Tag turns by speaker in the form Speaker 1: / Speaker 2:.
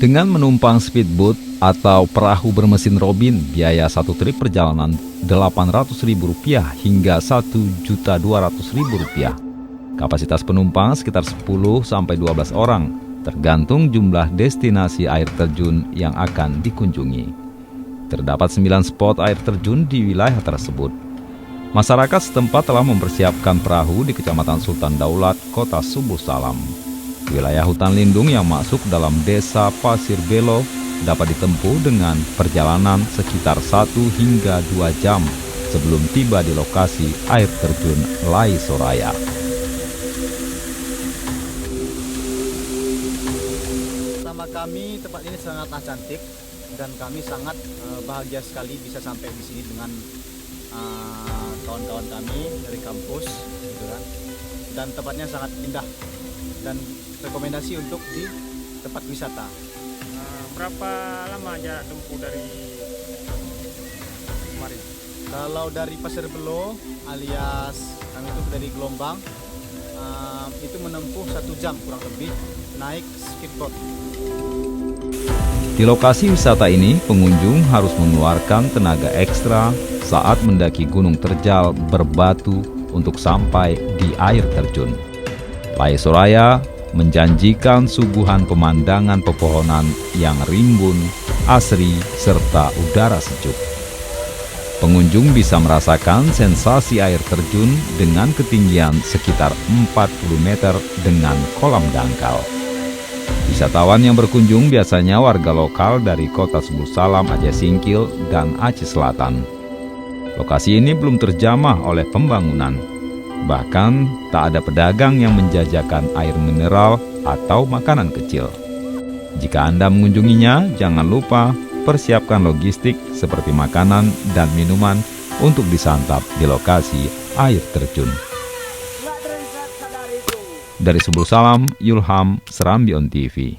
Speaker 1: Dengan menumpang speedboat atau perahu bermesin robin, biaya satu trip perjalanan Rp800.000 hingga Rp1.200.000. Kapasitas penumpang sekitar 10-12 orang, tergantung jumlah destinasi air terjun yang akan dikunjungi. Terdapat 9 spot air terjun di wilayah tersebut. Masyarakat setempat telah mempersiapkan perahu di Kecamatan Sultan Daulat, Kota Subuh Salam. Wilayah hutan lindung yang masuk dalam desa Pasir Belo dapat ditempuh dengan perjalanan sekitar 1 hingga 2 jam sebelum tiba di lokasi air terjun Lai Soraya.
Speaker 2: Pertama kami, tempat ini sangatlah cantik dan kami sangat bahagia sekali bisa sampai di sini dengan kawan-kawan kami dari kampus, gitu kan. Dan tempatnya sangat indah dan rekomendasi untuk di tempat wisata.
Speaker 3: Berapa lama jarak tempuh dari kemarin?
Speaker 2: Kalau dari Pasir Belo alias kami itu dari Gelombang, itu menempuh 1 jam kurang lebih naik speedboat.
Speaker 1: Di lokasi wisata ini, pengunjung harus mengeluarkan tenaga ekstra saat mendaki gunung terjal berbatu untuk sampai di air terjun. Lai Soraya menjanjikan suguhan pemandangan pepohonan yang rimbun, asri, serta udara sejuk. Pengunjung bisa merasakan sensasi air terjun dengan ketinggian sekitar 40 meter dengan kolam dangkal. Wisatawan yang berkunjung biasanya warga lokal dari Kota Subuh Salam, Aceh Singkil, dan Aceh Selatan. Lokasi ini belum terjamah oleh pembangunan. Bahkan tak ada pedagang yang menjajakan air mineral atau makanan kecil. Jika Anda mengunjunginya, jangan lupa persiapkan logistik seperti makanan dan minuman untuk disantap di lokasi air terjun. Dari Subuh Salam, Yulham, Serambi On TV.